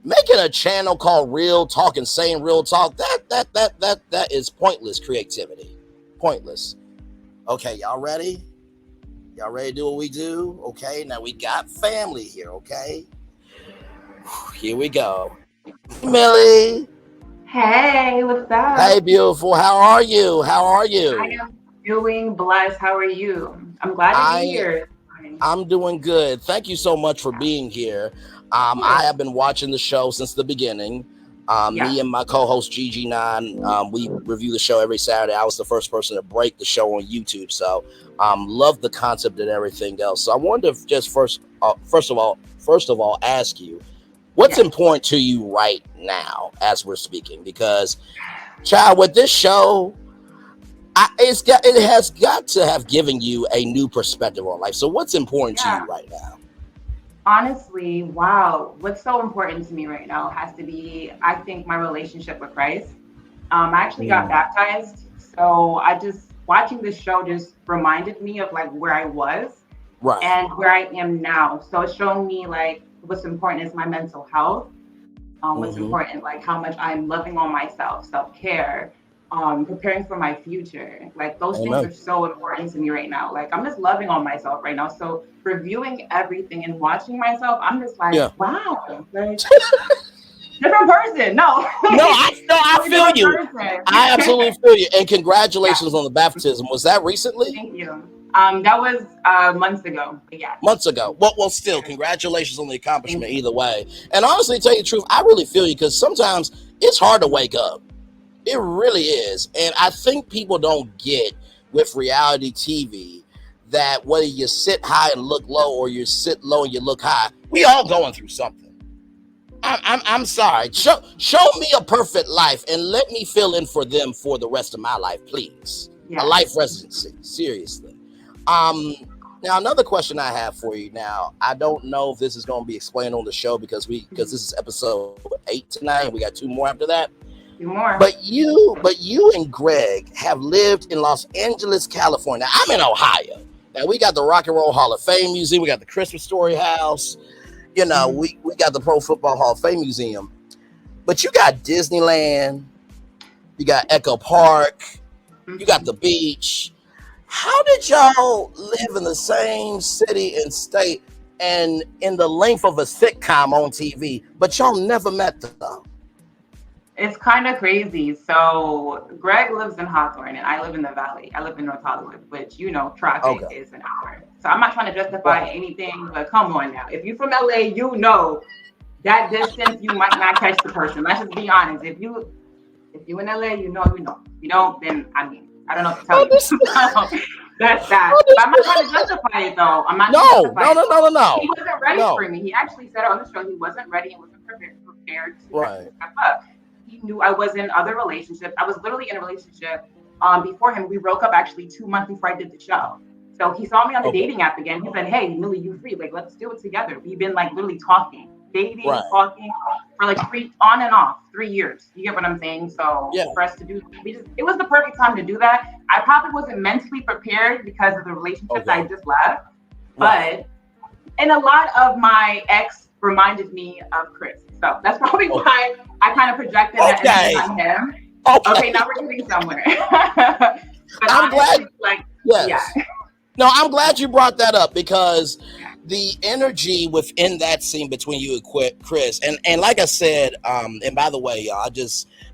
making a channel called Real Talk and saying real talk, that is pointless creativity. Pointless. Okay, y'all ready? Y'all ready to do what we do? Okay, now we got family here, okay? Here we go. Millie. Hey, what's Hey, up? beautiful. How are you? How are I you? am doing blessed. How are you? I'm glad to be I here. I'm doing good. Thank you so much for being here. Of I course. have been watching the show since the beginning. Yeah. Me and my co-host Gigi9, we review the show every Saturday. I was the first person to break the show on YouTube, so love the concept and everything else. So I wanted to just first of all, ask you, what's Yes. important to you right now as we're speaking? Because, child, with this show, it has got to have given you a new perspective on life. So what's important to Yeah. you right now? Honestly, wow. What's so important to me right now has to be, I think, my relationship with Christ. I actually got Mm, baptized. So I just, watching this show just reminded me of like where I was right. and where I am now. So it's showing me like what's important is my mental health. What's Hmm. important, like how much I'm loving on myself, self-care, preparing for my future. Like those things Amen. are so important to me right now. Like I'm just loving on myself right now. So reviewing everything and watching myself, I'm just like, Yeah. wow, like different person. No, No, I totally feel different you. I person. absolutely feel you. And Yeah, congratulations on the baptism. Was that recently? thank you. That was months ago. But yeah, Months ago. Well, still, yes, congratulations on the thank accomplishment you. either way. And honestly, to tell you the truth, I really feel you because sometimes it's hard to wake up. It really is. And I think people don't get with reality TV that whether you sit high and look low or you sit low and you look high, we all going through something. I'm sorry. Show me a perfect life and let me fill in for them for the rest of my life, please. A Yeah. life residency, seriously. Um, Now another question I have for you. Now I don't know if this is going to be explained on the show because this is episode 8 tonight, and we got 2 more after that. Do more. But you and Greg have lived in Los Angeles, California. Now, I'm in Ohio. Now we got the Rock and Roll Hall of Fame Museum. We got the Christmas Story House. Mhm. We got the Pro Football Hall of Fame Museum. But you got Disneyland, you got Echo Park, you got Mhm. the beach. How did y'all live in the same city and state and in the length of a sitcom on TV, but y'all never met though? It's kind of crazy. So Greg lives in Hawthorne and I live in the Valley. I live in North Hollywood, which traffic Okay. is an hour. So I'm not trying to justify Right. anything, but come on now. If you're from LA, you know that distance you might not catch the person. Let's just be honest. If you in LA, you know. If you don't, then I mean, I don't know what to tell you. Understood. So that's that. But I'm not trying to Understood. justify it though. I'm not trying to No, justify no, it no, though. no, no, He no. wasn't ready No. for me. He actually said on the show he wasn't ready and wasn't prepared to Right. step up. He knew I was in other relationships. I was literally in a relationship before him. We broke up actually 2 months before I did the show. So he saw me on the Okay. dating app again. He said, "Hey, Millie, you free? Like, let's do it together." We've been like literally talking, dating, Right. talking for like three on and off 3 years. You get what I'm saying? So Yeah. for us to do, it was the perfect time to do that. I probably wasn't mentally prepared because of the relationships I Okay. just left, Right. but and a lot of my ex reminded me of Chris. So that's probably Okay. why I kind of projected that energy Okay. on him. Okay, Okay. now we're getting somewhere. But I'm glad. honestly, like, yeah, Yes. No, I'm glad you brought that up because yeah, the energy within that scene between you and Chris, and like I said, and by the way, y'all,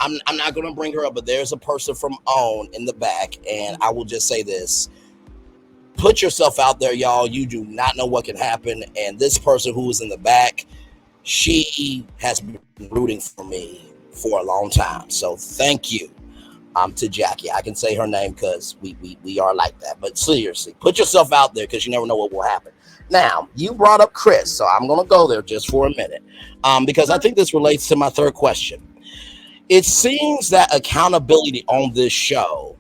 I'm not gonna bring her up, but there's a person from OWN in the back, and I will just say this: put yourself out there, y'all. You do not know what can happen, and this person who is in the back, she has been rooting for me for a long time. So thank you to Jackie. I can say her name because we are like that. But seriously, put yourself out there because you never know what will happen. Now, you brought up Chris, so I'm going to go there just for a minute because I think this relates to my third question. It seems that accountability on this show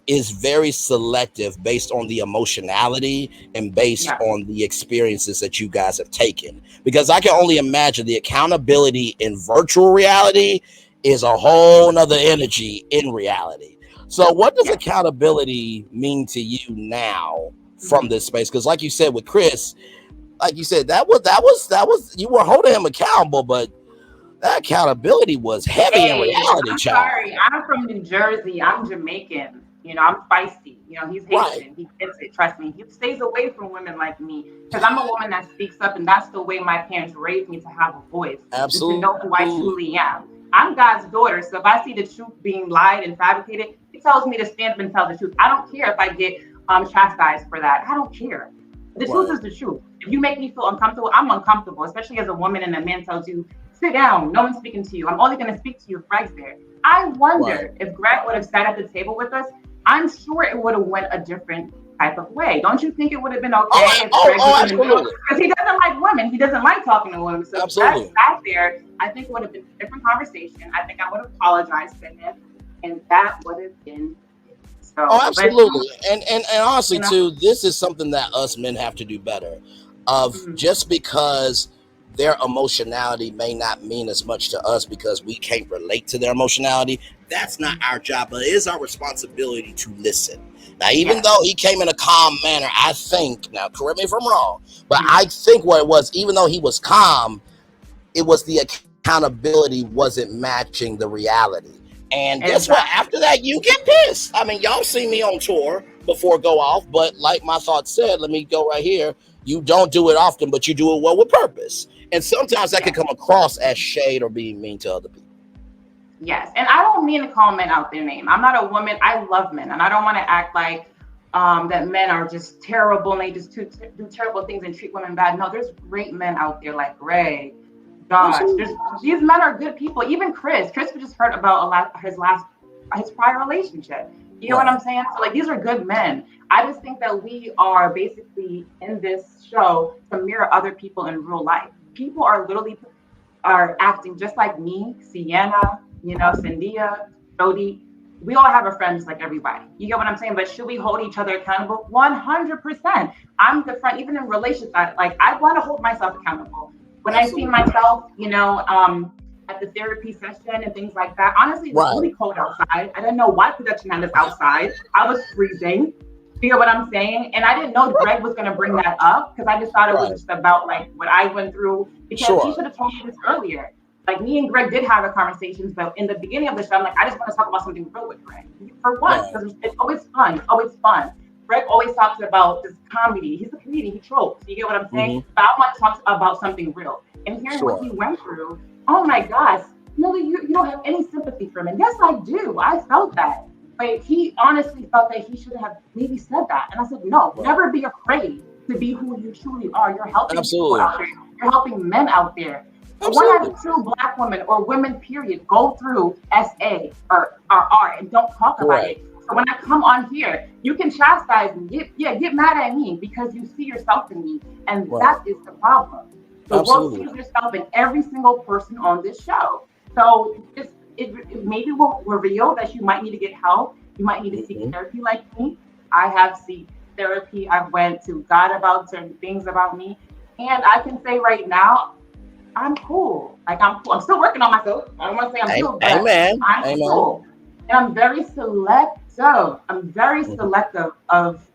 is very selective based on the emotionality and based yeah, on the experiences that you guys have taken. Because I can only imagine the accountability in virtual reality is a whole nother energy in reality. So, what does yeah. accountability mean to you now from Mhm. this space? Because, like you said with Chris, like you said, that was you were holding him accountable, but that accountability was heavy in Hey, reality, I'm child. sorry. I'm from New Jersey. I'm Jamaican. I'm feisty. He's Right. Haitian. He gets it. Trust me. He stays away from women like me because I'm a woman that speaks up, and that's the way my parents raised me to have a voice and to know who I Absolutely. truly am. I'm God's daughter, so if I see the truth being lied and fabricated, He tells me to stand up and tell the truth. I don't care if I get chastised for that. I don't care. The truth Right. is the truth. If you make me feel uncomfortable, I'm uncomfortable, especially as a woman and a man tells you, sit down, no one's speaking to you. I'm only going to speak to you if Greg's there. I Right. wonder if Greg would have sat at the table with us, I'm sure it would have went a different type of way. Don't you think it would have been okay if Greg was in the middle? Absolutely. Because he doesn't like women. He doesn't like talking to women. So if Greg Absolutely. sat there, I think it would have been a different conversation. I think I would have apologized to him, and that would have been it. Oh, So, but absolutely. And honestly, you know, too, this is something that us men have to do better. Of mhm, just because their emotionality may not mean as much to us because we can't relate to their emotionality, that's not mhm. our job, but it is our responsibility to listen. Now, even Yes. though he came in a calm manner, I think, now correct me if I'm wrong, but Mhm. I think what it was, even though he was calm, it was the accountability wasn't matching the reality. And guess what? Exactly. After that, you get pissed. I mean, y'all see me on tour before go off, but like my thoughts said, let me go right here. You don't do it often, but you do it well with purpose. And sometimes that can Yes. come across as shade or being mean to other people. Yes, and I don't mean to call men out their name. I'm not a woman. I love men, and I don't want to act like that men are just terrible and they just do terrible things and treat women bad. No, there's great men out there like Ray, Josh. Absolutely. These men are good people. Even Chris. Chris, we just heard about his prior relationship. You know what Right. I'm saying? So like these are good men. I just think that we are basically in this show to mirror other people in real life. People are literally are acting just like me, Sienna, Cynthia, Jody. We all have a friend just like everybody. You get what I'm saying? But should we hold each other accountable? 100%. I'm the friend, even in relationships, I want to hold myself accountable. When I see Absolutely. myself, at the therapy session and things like that, honestly, it was Right. really cold outside. I didn't know why production had us outside. I was freezing. You know what I'm saying? And I didn't know Greg was going to bring that up because I just thought it was Right. just about like what I went through because he Sure. should have told me this earlier. Like me and Greg did have a conversation, but in the beginning of the show, I'm like, I just want to talk about something real with Greg for once Right. because it's always fun. It's always fun. Greg always talks about this comedy. He's a comedian. He trolls. You get what I'm saying? Hmm. But I want to talk about something real. And hearing what Sure. he went through, oh my gosh, Millie, you don't have any sympathy for him. And yes, I do. I felt that. But he honestly felt that he should have maybe said that. And I said, no, Right. never be afraid to be who you truly are. You're helping people Absolutely. out there. You're helping men out there. When Absolutely. a true Black woman or women, period, go through SA or R and don't talk about Correct. it. So when I come on here, you can chastise me. Get mad at me because you see yourself in me. And Right. that is the problem. The world Absolutely. sees yourself in every single person on this show. So it maybe will reveal that you might need to get help. You might need to seek Hmm. therapy like me. I have seek therapy. I've went to God about certain things about me. And I can say right now, I'm cool. Like I'm cool. I'm still working on myself. I don't want to say I'm healed, but Amen. I'm Amen. cool. And I'm very selective. I'm very Mhm. selective of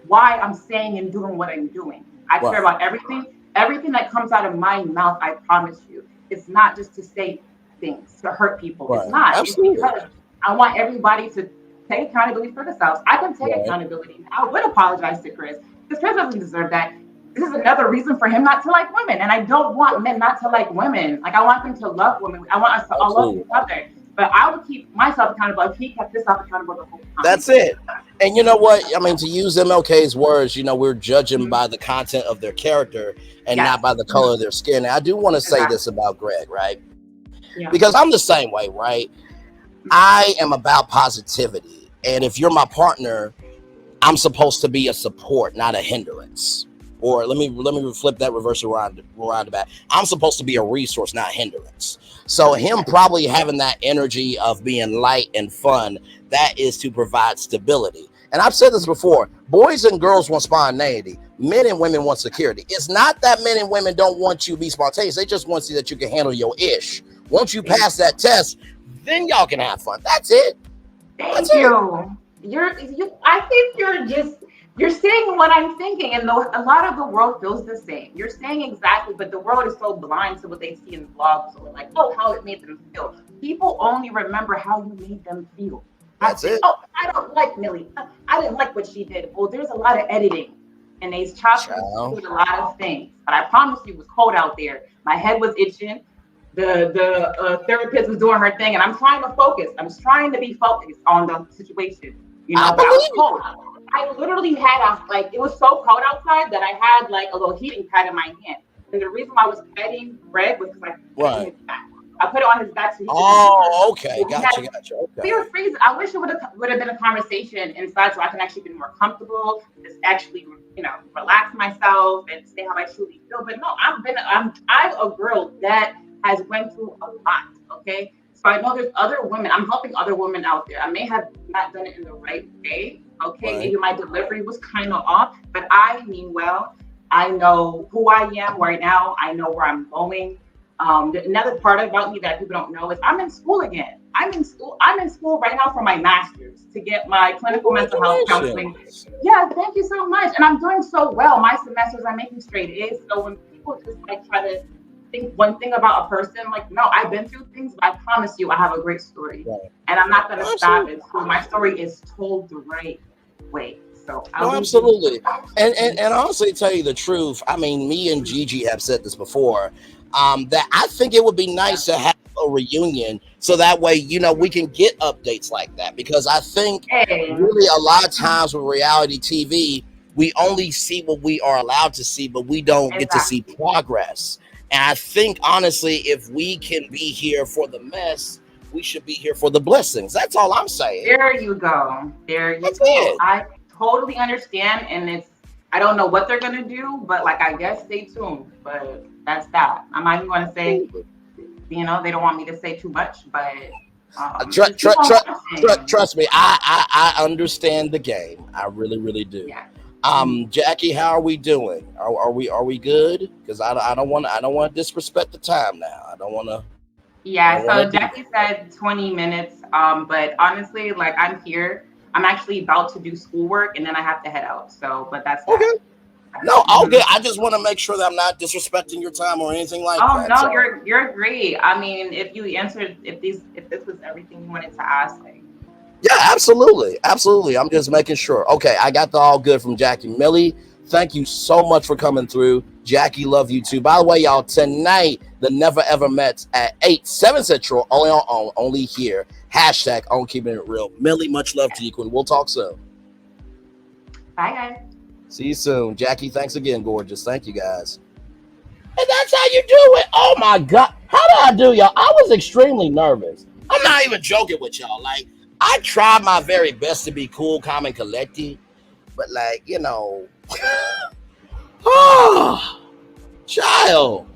why I'm saying and doing what I'm doing. I care Right. about everything. Everything that comes out of my mouth, I promise you, it's not just to say things to hurt people. It's Right. not. It's Absolutely. because I want everybody to take accountability for themselves. I can take Right. accountability. I would apologize to Chris because Chris doesn't deserve that. This is another reason for him not to like women. And I don't want men not to like women. Like I want them to love women. I want us to all love each Absolutely. other. But I would keep myself accountable if he kept himself accountable the whole time. That's it. And you know what? I mean, to use MLK's words, we're judging Mhm. by the content of their character and Yes. not by the color of their skin. And I do want to say Exactly. this about Greg, right? Yeah. Because I'm the same way, right? I am about positivity. And if you're my partner, I'm supposed to be a support, not a hindrance. Or let me flip that reverse around back. I'm supposed to be a resource, not hindrance. So him Yes. probably having that energy of being light and fun, that is to provide stability. And I've said this before: boys and girls want spontaneity. Men and women want security. It's not that men and women don't want you to be spontaneous. They just want to see that you can handle your ish. Once you pass that test, then y'all can have fun. That's it. That's Thank it. you. I think you're just You're saying what I'm thinking, and a lot of the world feels the same. You're saying exactly, but the world is so blind to what they see in blogs or like, oh, how it made them feel. People only remember how you made them feel. That's it. Oh, I don't like Millie. I didn't like what she did. Well, there's a lot of editing, and they chopped and Child. screwed a lot of things. But I promise you, it was cold out there. My head was itching. The therapist was doing her thing, and I'm trying to focus. I'm trying to be focused on the situation, I but I was believe you. cold. I literally had it was so cold outside that I had like a little heating pad in my hand. And the reason why I was petting Greg was because I put it on Right. his back. I put it on his back so he could be warm. Oh, okay. So Gotcha. we were Okay. freezing. I wish it would have been a conversation inside so I can actually be more comfortable, just actually, relax myself and say how I truly feel. But no, I'm a girl that has went through a lot. Okay. So I know there's other women. I'm helping other women out there. I may have not done it in the right way. Okay. Right. Maybe my delivery was kind of off, but I mean well. I know who I am right now. I know where I'm going. Another part about me that people don't know is I'm in school again. I'm in school. I'm in school right now for my master's to get my clinical mental health counseling. Congratulations. Yeah, thank you so much. And I'm doing so well. My semesters are making straight A's. So when people just like try to think one thing about a person, like, no, I've been through things, but I promise you I have a great story. Right. And I'm not gonna stop Absolutely. it. So my story is told the right way. So No, I'll leave you. absolutely. And honestly, tell you the truth, I mean, me and Gigi have said this before. That I think it would be Yeah. nice to have a reunion so that way, we can get updates like that. Because I think Hey. really a lot of times with reality TV, we only see what we are allowed to see, but we don't get to see Exactly. progress. And I think honestly, if we can be here for the mess, we should be here for the blessings. That's all I'm saying. There you go. There you That's go. it. I totally understand, and I don't know what they're gonna do, but like I guess stay tuned. But that's that. I'm not even gonna say, they don't want me to say too much, but just keep on watching. Trust me, I understand the game. I really, really do. Yeah. Mhm. Jackie, how are we doing? Are we good? Because I don't want to disrespect the time now. I don't want to Yeah, do so that. Jackie said 20 minutes. But honestly, like I'm here. I'm actually about to do schoolwork and then I have to head out. So, but that's that. Okay. No, all Mhm. good. I just want to make sure that I'm not disrespecting your time or anything like Oh that. no, So you're great. I mean, if you answered, if this was everything you wanted to ask, like, yeah, absolutely, absolutely. I'm just making sure. Okay, I got the all good from Jackie. Millie, thank you so much for coming through. Jackie, love you too. By the way, y'all, tonight the Never Ever Mets at 8, 7 Central, only here. Hashtag on keeping it real. Millie, much love to you, Queen. We'll talk soon. bye guys. See you soon. Jackie, thanks again, gorgeous. Thank you guys. And that's how you do it. Oh my God. How did I do, y'all? I was extremely nervous. I'm not even joking with y'all. Like, I tried my very best to be cool, calm, and collected. But, like, oh, child.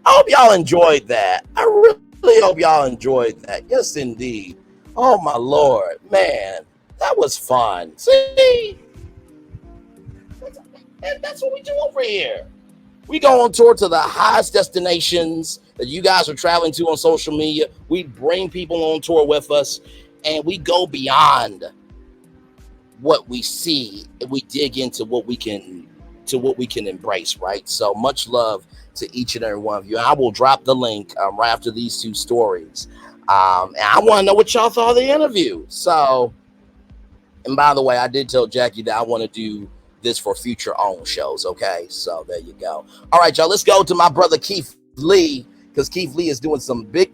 I hope y'all enjoyed that. I really hope y'all enjoyed that. Yes, indeed. Oh, my Lord. Man, that was fun. See? That's what we do over here. We go on tour to the highest destinations that you guys are traveling to on social media. We bring people on tour with us, and we go beyond what we see, and we dig into what we can embrace, right? So much love to each and every one of you. I will drop the link right after these two stories. And I want to know what y'all thought of the interview. So, and by the way, I did tell Jackie that I want to do this for future own shows. Okay, so there you go. All right, y'all. Let's go to my brother Keith Lee, because Keith Lee is doing some big